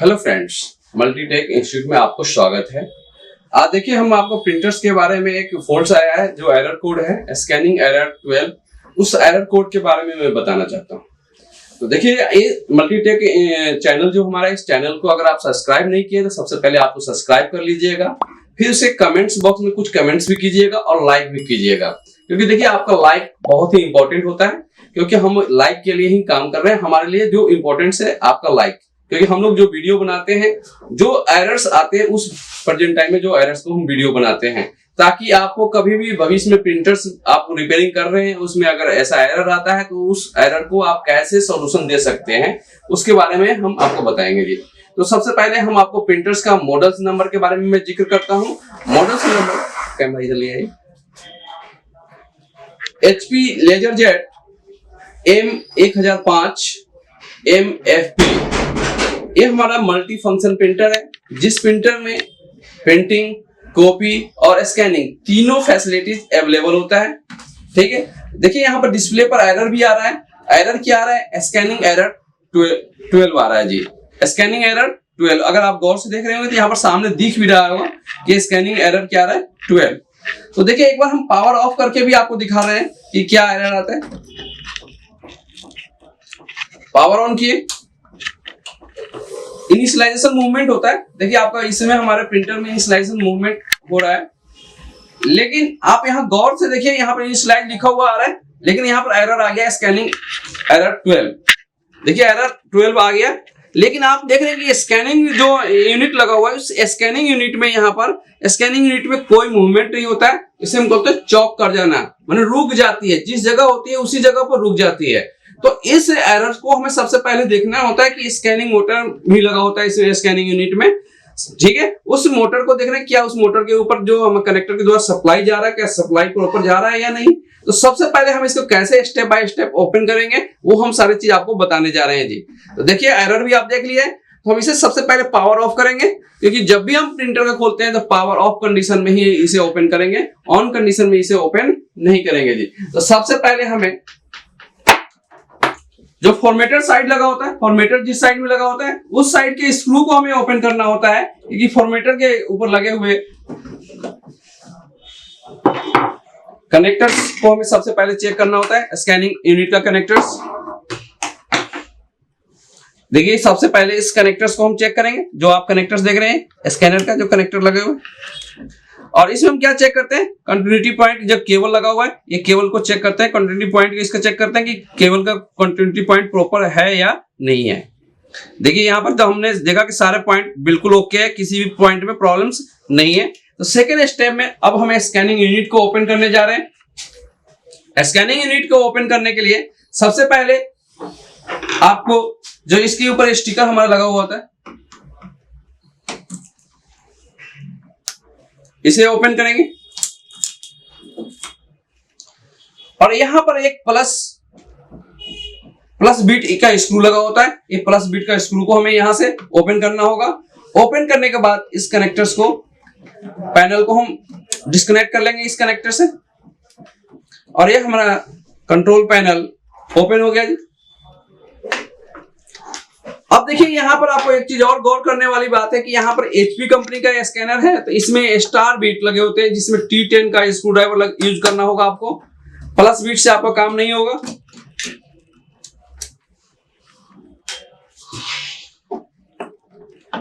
Hello friends, Multitech institute में आपको स्वागत है। आज देखिए हम आपको प्रिंटर्स के बारे में एक फॉल्ट आया है जो एरर कोड है स्कैनिंग एरर 12। उस एरर कोड के बारे में मैं बताना चाहता हूँ। तो देखिए ये मल्टीटेक चैनल जो हमारा, इस चैनल को अगर आप सब्सक्राइब नहीं किए तो सबसे पहले आपको सब्सक्राइब कर लीजिएगा, फिर उसे कमेंट्स बॉक्स में कुछ कमेंट्स भी कीजिएगा और लाइक भी कीजिएगा, क्योंकि देखिए आपका लाइक बहुत ही इंपॉर्टेंट होता है, क्योंकि हम लाइक के लिए ही काम कर रहे हैं। हमारे लिए जो इंपॉर्टेंट है आपका लाइक, क्योंकि हम लोग जो वीडियो बनाते हैं, जो एरर्स आते हैं उस प्रेजेंट टाइम में जो एरर्स को हम वीडियो बनाते हैं, ताकि आपको कभी भी भविष्य में प्रिंटर्स आप रिपेयरिंग कर रहे हैं उसमें अगर ऐसा एरर आता है तो उस एरर को आप कैसे सॉल्यूशन दे सकते हैं उसके बारे में हम आपको बताएंगे जी। तो सबसे पहले हम आपको प्रिंटर्स का मॉडल्स नंबर के बारे में मैं जिक्र करता हूँ। मॉडल्स नंबर, कैमरा इधर ले आइए, HP लेजरजेट M1005 MFP, ये हमारा मल्टी फंक्शन प्रिंटर है, जिस प्रिंटर में प्रिंटिंग, कॉपी और स्कैनिंग तीनों फैसिलिटीज अवेलेबल होता है। ठीक है, देखिए यहाँ पर डिस्प्ले पर एरर भी आ रहा है। एरर क्या आ रहा है? स्कैनिंग एरर 12 आ रहा है जी। स्कैनिंग एरर 12, अगर आप गौर से देख रहे होंगे तो यहाँ पर सामने दिख भी रहा होगा कि स्कैनिंग एरर क्या आ रहा है, 12। तो देखिए एक बार हम पावर ऑफ करके भी आपको दिखा रहे हैं कि क्या एरर आता है। पावर ऑन किए, इनिशियलाइजेशन मूवमेंट होता है। देखिए आपका इसमें हमारे प्रिंटर में इनिशियलाइजेशन मूवमेंट हो रहा है, लेकिन आप यहाँ गौर से देखिए, यहाँ पर इनिशियलाइज लिखा हुआ आ रहा है, लेकिन यहाँ पर एरर आ गया स्कैनिंग एरर 12। देखिए एरर 12 आ गया, लेकिन आप देख रहे हैं कि स्कैनिंग जो यूनिट लगा हुआ है उस स्कैनिंग यूनिट में, यहाँ पर स्कैनिंग यूनिट में कोई मूवमेंट नहीं होता है। इसे हम बोलते हैं चौक कर जाना, माने रुक जाती है, जिस जगह होती है उसी जगह पर रुक जाती है। तो इस एरर को हमें सबसे पहले देखना होता है कि स्कैनिंग मोटर भी लगा होता है इस स्कैनिंग यूनिट में। ठीक है, उस मोटर को देखना क्या उस मोटर के ऊपर जो हम कनेक्टर के द्वारा सप्लाई जा रहा है, क्या सप्लाई प्रॉपर जा रहा है या नहीं। तो सबसे पहले हम इसको कैसे स्टेप बाय स्टेप ओपन करेंगे वो हम सारी चीज आपको बताने जा रहे हैं जी। तो देखिए एरर भी आप देख लिए, तो हम इसे सबसे पहले पावर ऑफ करेंगे, क्योंकि जब भी हम प्रिंटर को खोलते हैं तो पावर ऑफ कंडीशन में ही इसे ओपन करेंगे, ऑन कंडीशन में इसे ओपन नहीं करेंगे जी। तो सबसे पहले हमें जो फॉर्मेटर साइड लगा होता है, फॉर्मेटर जिस साइड में लगा होता है उस साइड के स्क्रू को हमें ओपन करना होता है, क्योंकि फॉर्मेटर के ऊपर लगे हुए कनेक्टर्स को हमें सबसे पहले चेक करना होता है। स्कैनिंग यूनिट का कनेक्टर्स, देखिए सबसे पहले इस कनेक्टर्स को हम चेक करेंगे। जो आप कनेक्टर्स देख रहे हैं स्कैनर का जो कनेक्टर लगे हुए, और इसमें हम क्या चेक करते हैं, कंटिन्यूटी पॉइंट। जब केबल लगा हुआ है ये केबल को चेक करते हैं, कंटिन्यूटी पॉइंट इसका चेक करते हैं कि केबल का कंटिन्यूटी पॉइंट प्रॉपर है या नहीं है। देखिए यहाँ पर तो हमने देखा कि सारे पॉइंट बिल्कुल ओके है, किसी भी पॉइंट में प्रॉब्लम्स नहीं है। तो सेकेंड स्टेप में अब हमें स्कैनिंग यूनिट को ओपन करने जा रहे हैं। स्कैनिंग यूनिट को ओपन करने के लिए सबसे पहले आपको जो इसके ऊपर स्टिकर हमारा लगा हुआ होता है इसे ओपन करेंगे, और यहां पर एक प्लस बीट का स्क्रू लगा होता है। ये प्लस बीट का स्क्रू को हमें यहां से ओपन करना होगा। ओपन करने के बाद इस कनेक्टर्स को, पैनल को हम डिस्कनेक्ट कर लेंगे इस कनेक्टर से, और ये हमारा कंट्रोल पैनल ओपन हो गया जी। अब देखिए यहाँ पर आपको एक चीज और गौर करने वाली बात है कि यहाँ पर HP कंपनी का स्कैनर है, तो इसमें स्टार बीट लगे होते हैं, जिसमें T10 का स्क्रू ड्राइवर यूज करना होगा आपको। प्लस बीट से आपका काम नहीं होगा।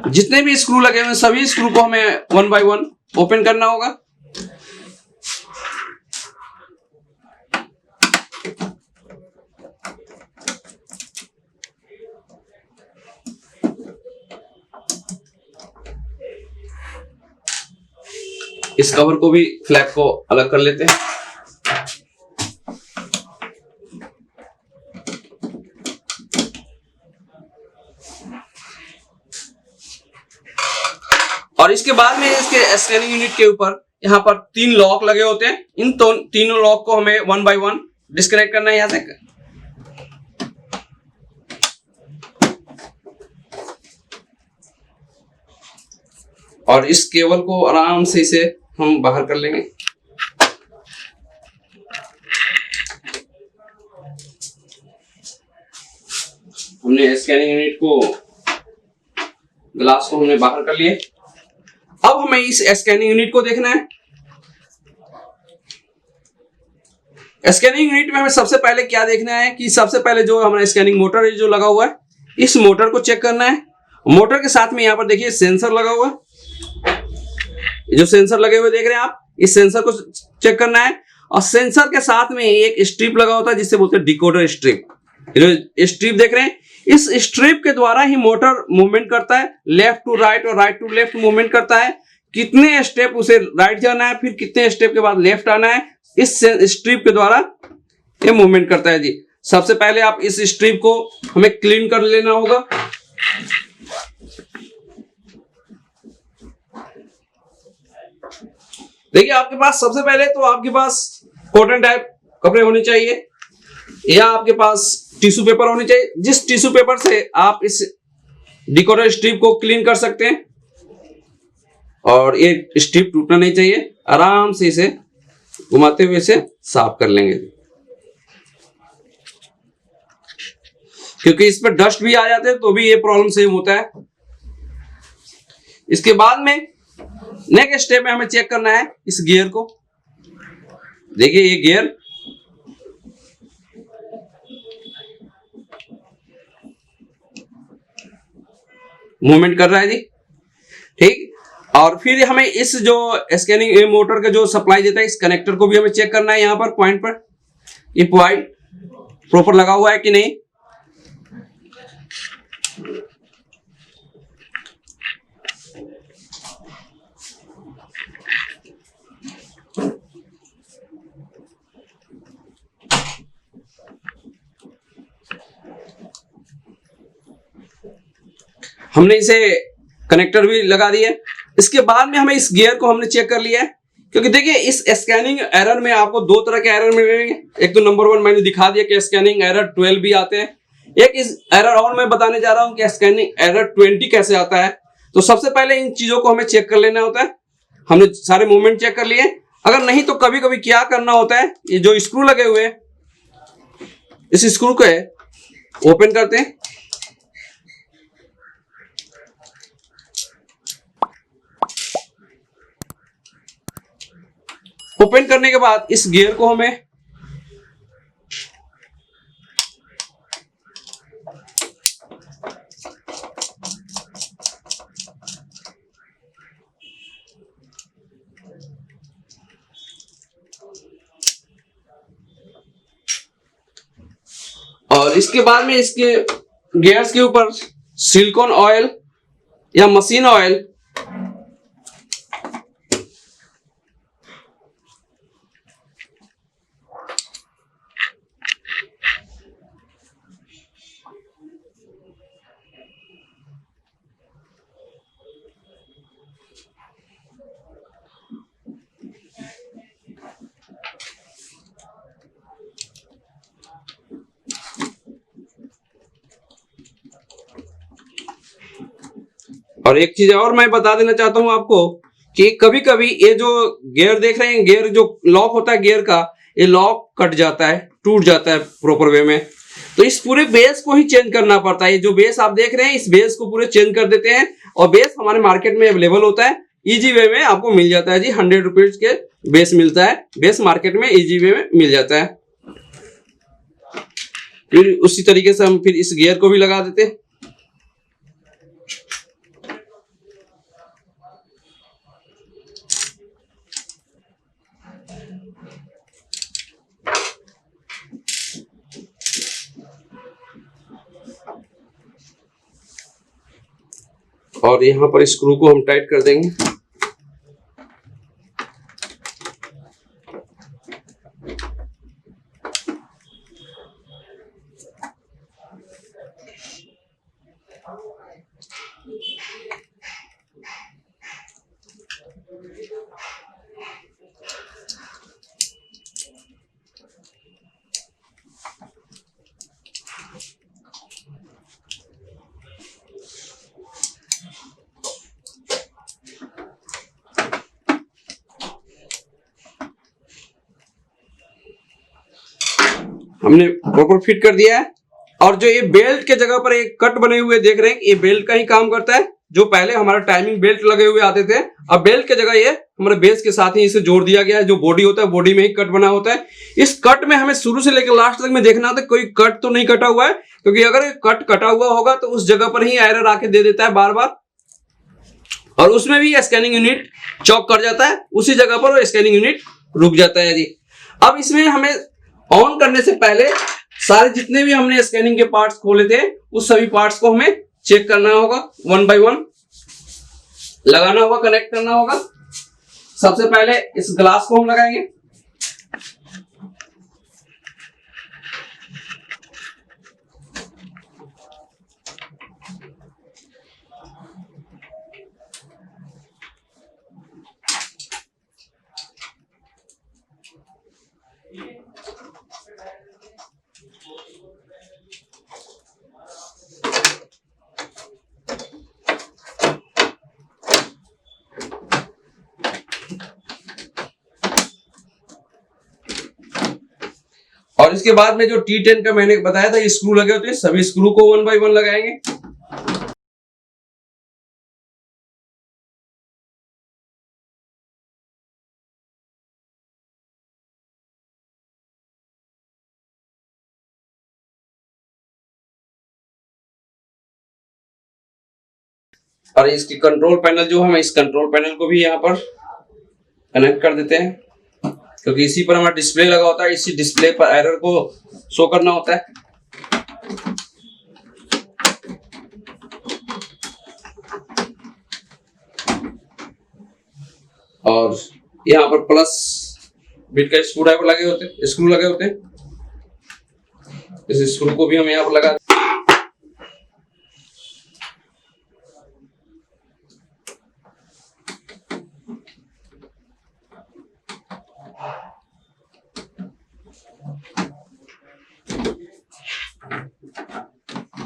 जितने भी स्क्रू लगे हुए सभी स्क्रू को हमें 1 बाय 1 ओपन करना होगा। इस कवर को भी, फ्लैप को अलग कर लेते हैं। और इसके बाद में इसके स्कैनिंग यूनिट के ऊपर यहाँ पर 3 लॉक लगे होते हैं। इन तीनों लॉक को हमें 1 बाय 1 डिस्कनेक्ट करना है यहां से। और इस केबल को आराम से इसे हम बाहर कर लेंगे। हमने स्कैनिंग यूनिट को ग्लास को हमने बाहर कर लिए। अब हमें इस स्कैनिंग यूनिट को देखना है। स्कैनिंग यूनिट में हमें सबसे पहले क्या देखना है कि सबसे पहले जो हमारा स्कैनिंग मोटर है जो लगा हुआ है, इस मोटर को चेक करना है। मोटर के साथ में यहाँ पर देखिए सेंसर लगा हुआ है, जो सेंसर लगे हुए देख रहे हैं आप, इस सेंसर को चेक करना है। और सेंसर के साथ में एक स्ट्रिप लगा होता है जिससे बोलते हैं डिकोडर स्ट्रिप। जो स्ट्रिप देख रहे हैं, इस स्ट्रिप के द्वारा ही मोटर मूवमेंट करता है, लेफ्ट टू राइट और राइट टू लेफ्ट मूवमेंट करता है। कितने स्टेप उसे राइट जाना है, फिर कितने स्टेप के बाद लेफ्ट आना है, इस स्ट्रिप के द्वारा ये मूवमेंट करता है जी। सबसे पहले आप इस स्ट्रिप को हमें क्लीन कर लेना होगा। देखिए आपके पास सबसे पहले तो आपके पास कॉटन टाइप कपड़े होने चाहिए या आपके पास टिश्यू पेपर होने चाहिए। जिस टिश्यू पेपर से आप इस डिकोडर स्ट्रिप को क्लीन कर सकते हैं, और ये स्ट्रिप टूटना नहीं चाहिए। आराम से इसे घुमाते हुए इसे साफ कर लेंगे, क्योंकि इस पर डस्ट भी आ जाते हैं तो भी ये प्रॉब्लम सेम होता है। इसके बाद में नेक्स्ट स्टेप में हमें चेक करना है इस गियर को। देखिए ये गियर मूवमेंट कर रहा है जी, ठीक। और फिर हमें इस जो स्कैनिंग मोटर का जो सप्लाई देता है, इस कनेक्टर को भी हमें चेक करना है। यहाँ पर पॉइंट पर ये पॉइंट प्रॉपर लगा हुआ है कि नहीं। हमने इसे कनेक्टर भी लगा दिया। इसके बाद में हमें इस गियर को हमने चेक कर लिया है, क्योंकि देखिए इस स्कैनिंग एरर में आपको दो तरह के एरर मिलेंगे। एक तो नंबर 1 मैंने दिखा दिया कि स्कैनिंग एरर 12 भी आते हैं। एक इस एरर और मैं बताने जा रहा हूं कि स्कैनिंग एरर 20 कैसे आता है। तो सबसे पहले इन चीजों को हमें चेक कर लेना होता है। हमने सारे मूवमेंट चेक कर लिए। अगर नहीं तो कभी कभी क्या करना होता है, ये जो स्क्रू लगे हुए हैं, इस स्क्रू को ओपन करते हैं। ओपन करने के बाद इस गियर को हमें और इसके बाद में इसके गियर्स के ऊपर सिलिकॉन ऑयल या मशीन ऑयल और एक चीज और मैं बता देना चाहता हूं आपको कि कभी कभी ये जो गियर देख रहे हैं, गियर जो लॉक होता है गियर का, ये लॉक कट जाता है, टूट जाता है प्रॉपर वे में। तो इस पूरे बेस को ही चेंज करना पड़ता है। ये जो बेस आप देख रहे हैं, इस बेस को पूरे चेंज कर देते हैं। और बेस हमारे मार्केट में अवेलेबल होता है, इजी वे में आपको मिल जाता है जी। 100 रुपीज के बेस मिलता है, बेस मार्केट में इजी वे में मिल जाता है। फिर उसी तरीके से हम फिर इस गियर को भी लगा देते हैं। और यहाँ पर स्क्रू को हम टाइट कर देंगे। हमने प्रॉपर फिट कर दिया है। और जो ये बेल्ट के जगह पर एक कट बने हुए देख रहे हैं, ये बेल्ट का ही काम करता है। जो पहले हमारा टाइमिंग बेल्ट लगे हुए आते थे, अब बेल्ट की जगह ये हमारे बेस के साथ ही इसे जोड़ दिया गया है। जो बॉडी होता है बॉडी में ही कट बना होता है। इस कट में हमें शुरू से लेकर लास्ट तक में देखना होता है कोई कट तो नहीं कटा हुआ है, क्योंकि अगर कट कटा हुआ होगा तो उस जगह पर ही एरर आके दे देता है बार बार, और उसमें भी स्कैनिंग यूनिट चॉक कर जाता है, उसी जगह पर वो स्कैनिंग यूनिट रुक जाता है जी। अब इसमें हमें ऑन करने से पहले सारे जितने भी हमने स्कैनिंग के पार्ट्स खोले थे उस सभी पार्ट्स को हमें चेक करना होगा, 1 बाय 1 लगाना होगा, कनेक्ट करना होगा। सबसे पहले इस ग्लास को हम लगाएंगे। और इसके बाद में जो T10 का मैंने बताया था स्क्रू लगे होते हैं, सभी स्क्रू को 1 बाय 1 लगाएंगे। और इसकी कंट्रोल पैनल जो हम इस कंट्रोल पैनल को भी यहाँ पर कनेक्ट कर देते हैं, क्योंकि इसी पर हमारा डिस्प्ले लगा होता है, इसी डिस्प्ले पर एरर को शो करना होता है। और यहाँ पर प्लस बिट का स्क्रू ड्राइवर लगे होते हैं, स्क्रू लगे होते हैं, इस स्क्रू को भी हम यहाँ पर लगा।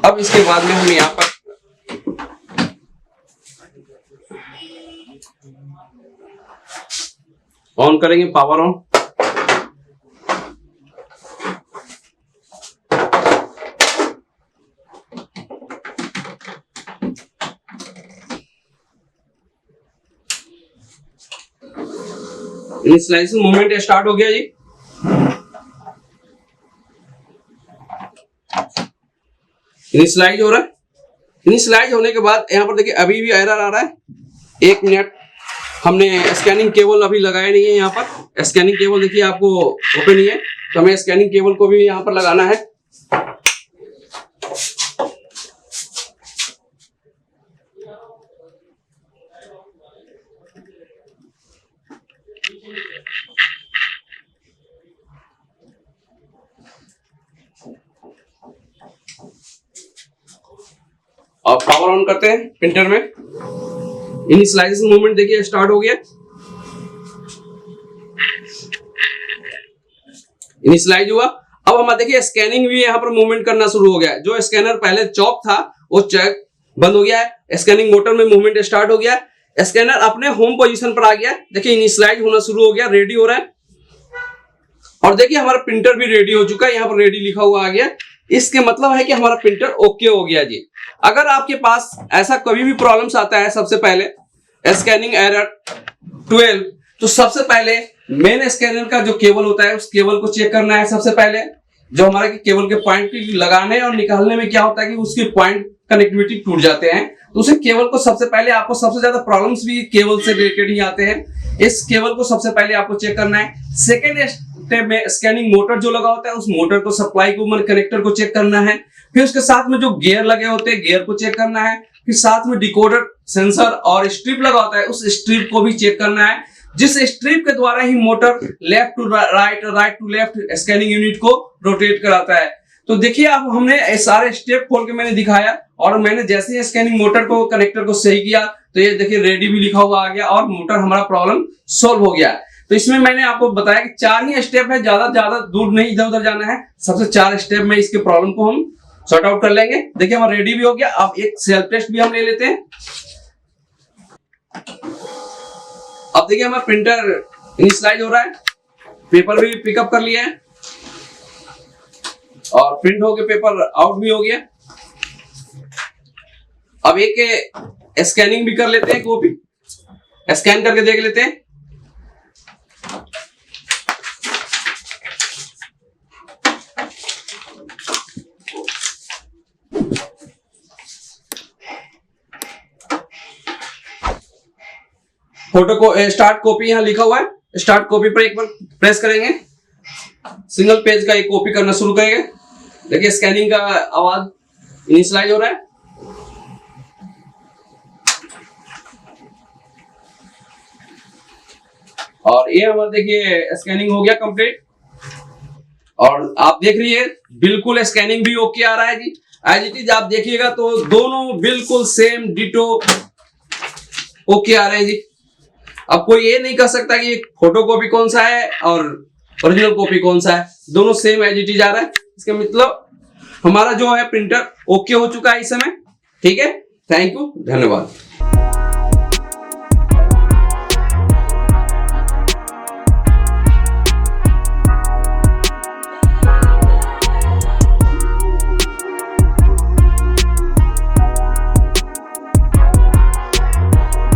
अब इसके बाद में हम यहाँ पर ऑन करेंगे, power on. Initialization movement start हो गया जी। इनिशियलाइज हो रहा है। इनिशियलाइज होने के बाद यहाँ पर देखिए अभी भी एरर आ रहा है। 1 मिनट, हमने स्कैनिंग केबल अभी लगाया नहीं है। यहाँ पर स्कैनिंग केबल देखिए आपको ओपन नहीं है, तो हमें स्कैनिंग केबल को भी यहाँ पर लगाना है। और पावर ऑन करते हैं प्रिंटर में। इनिशियलाइजेशन मूवमेंट देखिए स्टार्ट हो गया। इनिशियलाइज हुआ। अब हमारा देखिए स्कैनिंग भी यहाँ पर मूवमेंट करना शुरू हो गया है। जो स्कैनर पहले चॉक था वो चेक बंद हो गया है। स्कैनिंग मोटर में मूवमेंट स्टार्ट हो गया। स्कैनर अपने होम पोजीशन पर आ गया। देखिए इनिशियलाइज होना शुरू हो गया, रेडी हो रहा है। और देखिए हमारा प्रिंटर भी रेडी हो चुका है, यहाँ पर रेडी लिखा हुआ आ गया। इसके मतलब है कि हमारा प्रिंटर ओके हो गया जी। अगर आपके पास ऐसा कभी भी प्रॉब्लम्स आता है, सबसे पहले स्कैनिंग एरर 12, तो सबसे पहले मेन स्कैनर का जो केबल होता है उस केबल को चेक करना है। सबसे पहले जो हमारे केबल के पॉइंट लगाने और निकालने में क्या होता है कि उसके पॉइंट कनेक्टिविटी टूट जाते हैं, तो उसे केबल को सबसे पहले आपको सबसे ज्यादा प्रॉब्लम्स भी केबल से रिलेटेड ही आते हैं। इस केबल को सबसे पहले आपको चेक करना है। सेकेंड स्टेप में स्कैनिंग मोटर जो लगा होता है उस मोटर को, सप्लाई को, कनेक्टर को चेक करना है। फिर उसके साथ में जो गियर लगे होते हैं गियर को चेक करना है। फिर साथ में डिकोडर, सेंसर और स्ट्रिप लगा होता है उस स्ट्रिप को भी चेक करना है, जिस स्ट्रिप के द्वारा ही motor left to right, right to left scanning unit को रोटेट कराता है। तो देखिए अब हमने सारे स्टेप खोल के मैंने दिखाया, और मैंने जैसे ही स्कैनिंग मोटर को, कनेक्टर को सही किया तो ये देखिए रेडी भी लिखा हुआ आ गया और मोटर हमारा प्रॉब्लम सोल्व हो गया। तो इसमें मैंने आपको बताया कि 4 ही स्टेप है, ज्यादा दूर नहीं इधर उधर जाना है। सबसे 4 स्टेप में इसके प्रॉब्लम को हम सॉर्ट आउट कर लेंगे। देखिए हमारा रेडी भी हो गया। अब एक सेल्फ टेस्ट भी हम ले लेते हैं। अब देखिए हमारा प्रिंटर इनिशियलाइज हो रहा है, पेपर भी पिकअप कर लिया है और प्रिंट हो गया, पेपर आउट भी हो गया। अब एक स्कैनिंग भी कर लेते हैं, कॉपी स्कैन करके देख लेते हैं। फोटो को स्टार्ट कॉपी यहां लिखा हुआ है, स्टार्ट कॉपी पर एक बार प्रेस करेंगे, सिंगल पेज का एक कॉपी करना शुरू करेंगे। देखिए स्कैनिंग का आवाज इनिशियलाइज हो रहा है। और ये हमारा देखिए स्कैनिंग हो गया कंप्लीट। और आप देख रही है बिल्कुल स्कैनिंग भी ओके आ रहा है जी, एज इट इज। आप देखिएगा तो दोनों बिल्कुल सेम डिटो ओके आ रहे हैं जी। अब कोई ये नहीं कह सकता कि फोटो कॉपी कौन सा है और ओरिजिनल कॉपी कौन सा है, दोनों सेम एज इट इज आ रहा है। इसका मतलब हमारा जो है प्रिंटर ओके हो चुका है इस समय। ठीक है, थैंक यू, धन्यवाद।